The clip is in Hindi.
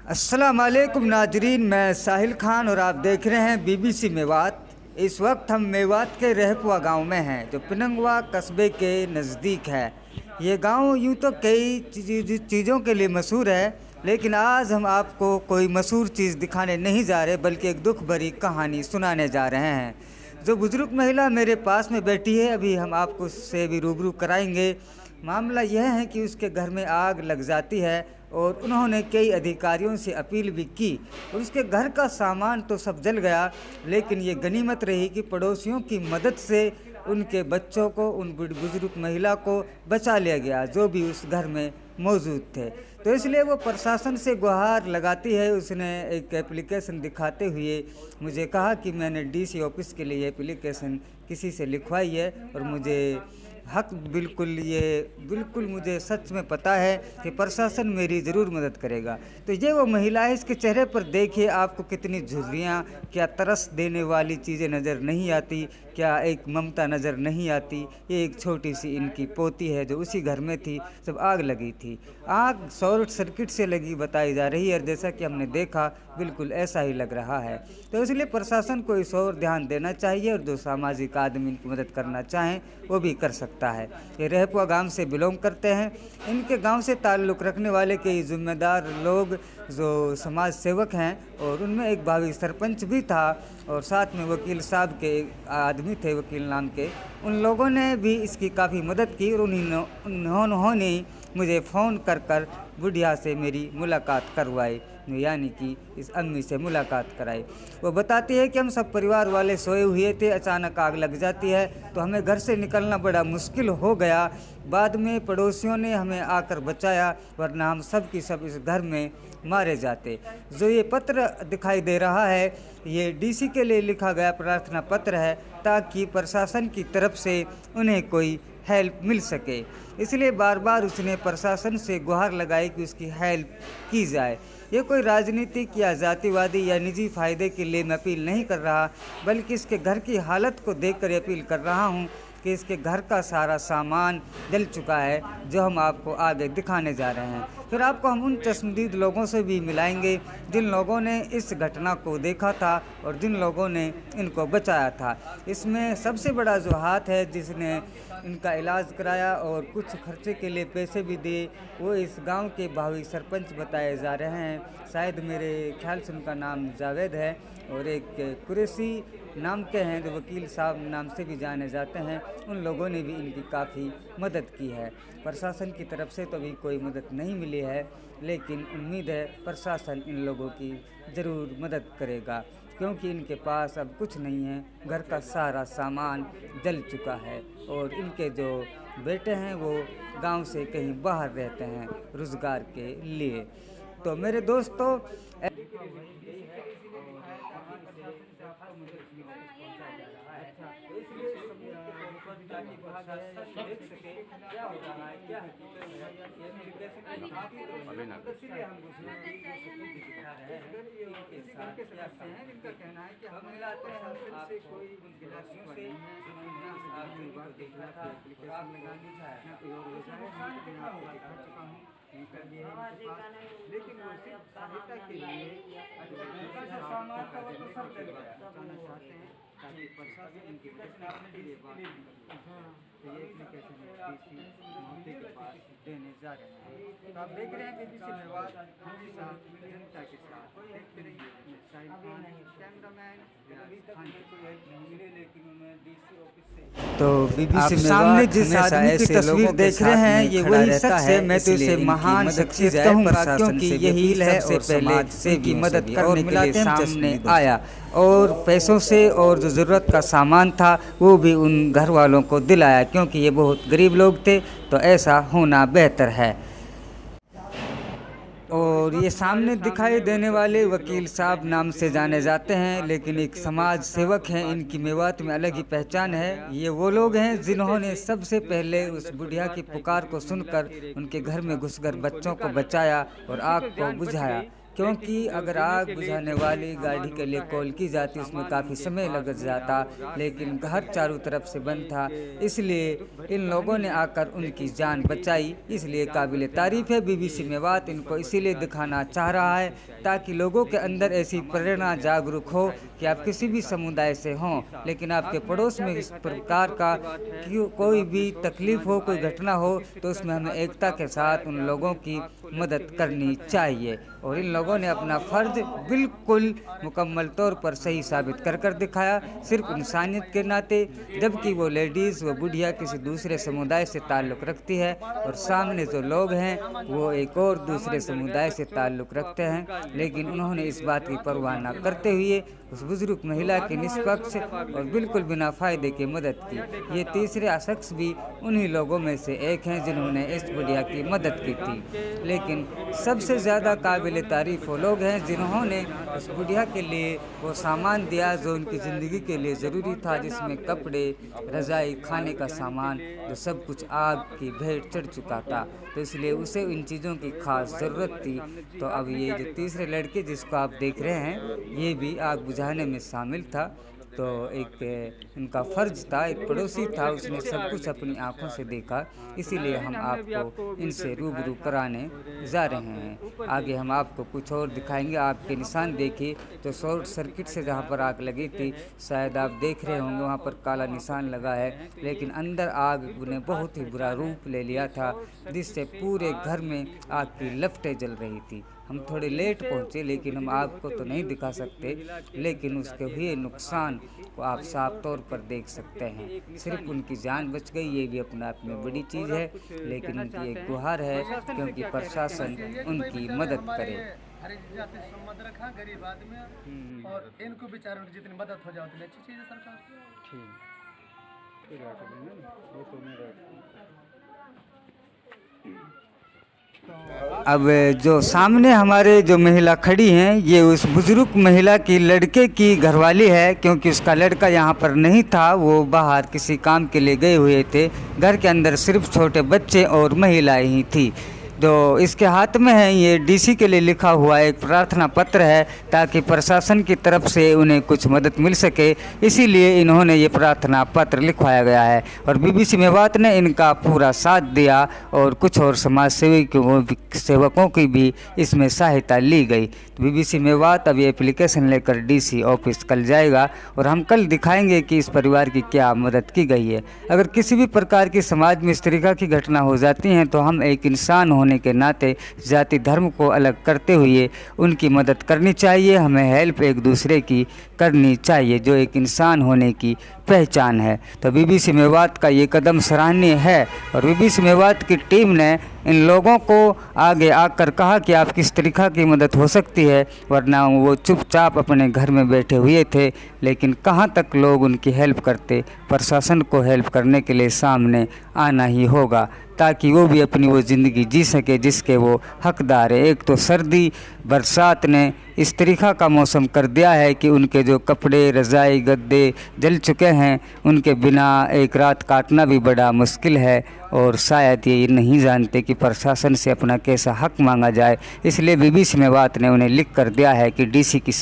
अस्सलाम वालेकुम नाजरीन, मैं साहिल खान और आप देख रहे हैं बीबीसी मेवात। इस वक्त हम मेवात के रहपुआ गांव में हैं जो पिनंगवा कस्बे के नज़दीक है। ये गांव यूँ तो कई चीज़ों के लिए मशहूर है, लेकिन आज हम आपको कोई मशहूर चीज़ दिखाने नहीं जा रहे बल्कि एक दुख भरी कहानी सुनाने जा रहे हैं। जो बुज़ुर्ग महिला मेरे पास में बैठी है, अभी हम आपको उससे भी रूबरू कराएंगे। मामला यह है कि उसके घर में आग लग जाती है और उन्होंने कई अधिकारियों से अपील भी की और उसके घर का सामान तो सब जल गया, लेकिन ये गनीमत रही कि पड़ोसियों की मदद से उनके बच्चों को, उन बुजुर्ग महिला को बचा लिया गया जो भी उस घर में मौजूद थे। तो इसलिए वो प्रशासन से गुहार लगाती है। उसने एक एप्लीकेशन दिखाते हुए मुझे कहा कि मैंने डीसी ऑफिस के लिए एप्लीकेशन किसी से लिखवाई है और मुझे हक बिल्कुल मुझे सच में पता है कि प्रशासन मेरी ज़रूर मदद करेगा। तो ये वो महिला है, इसके चेहरे पर देखिए आपको कितनी झुर्रियाँ, क्या तरस देने वाली चीज़ें नज़र नहीं आती, क्या एक ममता नज़र नहीं आती। ये एक छोटी सी इनकी पोती है जो उसी घर में थी जब आग लगी थी। आग शॉर्ट सर्किट से लगी बताई जा रही है और जैसा कि हमने देखा बिल्कुल ऐसा ही लग रहा है। तो इसलिए प्रशासन को इस ओर ध्यान देना चाहिए और जो सामाजिक आदमी इनकी मदद करना चाहें वो भी कर सकता है। ये रहपुआ गांव से बिलोंग करते हैं। इनके गांव से ताल्लुक़ रखने वाले कई जिम्मेदार लोग जो समाज सेवक हैं और उनमें एक भावी सरपंच भी था और साथ में वकील साहब के आदमी थे, वकील नाम के। उन लोगों ने भी इसकी काफ़ी मदद की और उन्होंने मुझे फ़ोन कर बुढ़िया से मेरी मुलाकात करवाई, यानी कि इस अम्मी से मुलाकात कराई। वो बताती है कि हम सब परिवार वाले सोए हुए थे, अचानक आग लग जाती है तो हमें घर से निकलना बड़ा मुश्किल हो गया। बाद में पड़ोसियों ने हमें आकर बचाया, वरना हम सब की सब इस घर में मारे जाते। जो ये पत्र दिखाई दे रहा है ये डीसी के लिए लिखा गया प्रार्थना पत्र है ताकि प्रशासन की तरफ से उन्हें कोई हेल्प मिल सके। इसलिए बार बार उसने प्रशासन से गुहार लगाई कि उसकी हेल्प की जाए। ये कोई राजनीतिक या जातिवादी या निजी फ़ायदे के लिए मैं अपील नहीं कर रहा, बल्कि इसके घर की हालत को देखकर अपील कर रहा हूँ कि इसके घर का सारा सामान जल चुका है जो हम आपको आगे दिखाने जा रहे हैं। फिर आपको हम उन चश्मदीद लोगों से भी मिलाएंगे जिन लोगों ने इस घटना को देखा था और जिन लोगों ने इनको बचाया था। इसमें सबसे बड़ा जो हाथ है जिसने इनका इलाज कराया और कुछ खर्चे के लिए पैसे भी दिए, वो इस गांव के भावी सरपंच बताए जा रहे हैं। शायद मेरे ख्याल से उनका नाम जावेद है और एक कुरैशी नाम के हैं जो वकील साहब नाम से भी जाने जाते हैं। उन लोगों ने भी इनकी काफ़ी मदद की है। प्रशासन की तरफ से तो अभी कोई मदद नहीं मिली है, लेकिन उम्मीद है प्रशासन इन लोगों की ज़रूर मदद करेगा, क्योंकि इनके पास अब कुछ नहीं है। घर का सारा सामान जल चुका है और इनके जो बेटे हैं वो गांव से कहीं बाहर रहते हैं रोज़गार के लिए। तो मेरे दोस्तों लेकिन वो सिर्फ सहायता के लिए सामान का वो तो सब जल गया चाहते हैं ताकि प्रशासन इनकी घटना के लिए बात तो ये एप्लीकेशन डीसी मोदी के पास देने जा रहे हैं। तो आप देख रहे हैं बीबीसी मेवात हमेशा जनता के साथ। देखते रहिए साहिल खान, कैमरामैन खान की कोई हेल्प नहीं मिले, लेकिन उन्हें डीसी ऑफिस से। तो बीबीसी सामने जिस आदमी की तस्वीर देख रहे हैं ये वही शख्स है। मैं तो इसे महान शख्सियत कहूँगा क्योंकि यही है सबसे पहले से की मदद करने के लिए सामने आया और पैसों से और जो ज़रूरत का सामान था वो भी उन घर वालों को दिलाया, क्योंकि ये बहुत गरीब लोग थे तो ऐसा होना बेहतर है। और ये सामने दिखाई देने वाले वकील साहब नाम से जाने जाते हैं, लेकिन एक समाज सेवक हैं। इनकी मेवात में अलग ही पहचान है। ये वो लोग हैं जिन्होंने सबसे पहले उस बुढ़िया की पुकार को सुनकर उनके घर में घुसकर बच्चों को बचाया और आग को बुझाया, क्योंकि अगर आग बुझाने वाली गाड़ी के लिए कॉल की जाती उसमें काफ़ी समय लग जाता, लेकिन घर चारों तरफ से बंद था, इसलिए इन लोगों ने आकर उनकी जान बचाई। इसलिए काबिल तारीफ़ है बीबीसी मेवात इनको इसीलिए दिखाना चाह रहा है ताकि लोगों के अंदर ऐसी प्रेरणा जागरूक हो कि आप किसी भी समुदाय से हों, लेकिन आपके पड़ोस में इस प्रकार का कोई भी तकलीफ़ हो, कोई घटना हो, तो उसमें हमें एकता के साथ उन लोगों की मदद करनी चाहिए। और इन लोगों ने अपना फ़र्ज बिल्कुल मुकम्मल तौर पर सही साबित कर दिखाया, सिर्फ इंसानियत के नाते। जबकि वो लेडीज़, वो बुढ़िया किसी दूसरे समुदाय से ताल्लुक़ रखती है और सामने जो लोग हैं वो एक और दूसरे समुदाय से ताल्लुक़ रखते हैं, लेकिन उन्होंने इस बात की परवाह न करते हुए उस बुजुर्ग महिला की निष्पक्ष और बिल्कुल बिना फ़ायदे की मदद की। ये तीसरे शख्स भी उन्हीं लोगों में से एक हैं जिन्होंने इस बुढ़िया की मदद की थी। लेकिन सबसे ज़्यादा काबिल तारीफ़ वो लोग हैं जिन्होंने उस बुढ़िया के लिए वो सामान दिया जो उनकी ज़िंदगी के लिए ज़रूरी था, जिसमें कपड़े, रज़ाई, खाने का सामान, जो सब कुछ आग की भेंट चढ़ चुका था, तो इसलिए उसे इन चीज़ों की ख़ास ज़रूरत थी। तो अब ये जो तीसरे लड़के जिसको आप देख रहे हैं, ये भी आग बुझाने में शामिल था। तो एक इनका फ़र्ज था, एक पड़ोसी था, उसने सब कुछ अपनी आंखों से देखा, इसीलिए हम आपको इनसे रूबरू कराने जा रहे हैं। आगे हम आपको कुछ और दिखाएंगे। आपके निशान देखिए, तो शॉर्ट सर्किट से जहाँ पर आग लगी थी, शायद आप देख रहे होंगे वहाँ पर काला निशान लगा है, लेकिन अंदर आग ने बहुत ही बुरा रूप ले लिया था, जिससे पूरे घर में आग की लपटें जल रही थी। हम थोड़े लेट पहुँचे, लेकिन हम आपको तो नहीं दिखा सकते, लेकिन उसके हुए नुकसान को आप साफ तौर पर देख सकते हैं। सिर्फ उनकी जान बच गई, ये भी अपने आप में बड़ी चीज़ है, लेकिन उनकी एक गुहार है क्योंकि प्रशासन उनकी मदद करे। गरीब आदमी और इनको बेचारों की जितनी मदद हो जाए उतनी अच्छी चीज़ है सरकार। अब जो सामने हमारे जो महिला खड़ी हैं, ये उस बुजुर्ग महिला की लड़के की घरवाली है, क्योंकि उसका लड़का यहाँ पर नहीं था, वो बाहर किसी काम के लिए गए हुए थे। घर के अंदर सिर्फ छोटे बच्चे और महिलाएं ही थी। जो इसके हाथ में है ये डीसी के लिए लिखा हुआ एक प्रार्थना पत्र है, ताकि प्रशासन की तरफ से उन्हें कुछ मदद मिल सके, इसीलिए इन्होंने ये प्रार्थना पत्र लिखवाया गया है। और बीबीसी मेवात ने इनका पूरा साथ दिया और कुछ और समाज सेवकों की भी इसमें सहायता ली गई। तो बीबीसी मेवात अब ये एप्लीकेशन लेकर डीसी ऑफिस कल जाएगा और हम कल दिखाएंगे कि इस परिवार की क्या मदद की गई है। अगर किसी भी प्रकार की समाज में इस तरीक़ा की घटना हो जाती हैं, तो हम एक इंसान होने के नाते जाति धर्म को अलग करते हुए उनकी मदद करनी चाहिए। हमें हेल्प एक दूसरे की करनी चाहिए, जो एक इंसान होने की पहचान है। तो बीबीसी मेवात का ये कदम सराहनीय है और बीबीसी मेवात की टीम ने इन लोगों को आगे आकर कहा कि आप किस तरीक़ा की मदद हो सकती है, वरना वो चुपचाप अपने घर में बैठे हुए थे। लेकिन कहाँ तक लोग उनकी हेल्प करते, प्रशासन को हेल्प करने के लिए सामने आना ही होगा, ताकि वो भी अपनी वो ज़िंदगी जी सके जिसके वो हकदार है। एक तो सर्दी बरसात ने इस तरीक़ा का मौसम कर दिया है कि उनके जो कपड़े, रज़ाई, गद्दे जल चुके हैं, उनके बिना एक रात काटना भी बड़ा मुश्किल है। और शायद ये नहीं जानते कि प्रशासन से अपना कैसा हक मांगा जाए, इसलिए बीबीसी मेवात ने उन्हें लिख कर दिया है कि डीसी की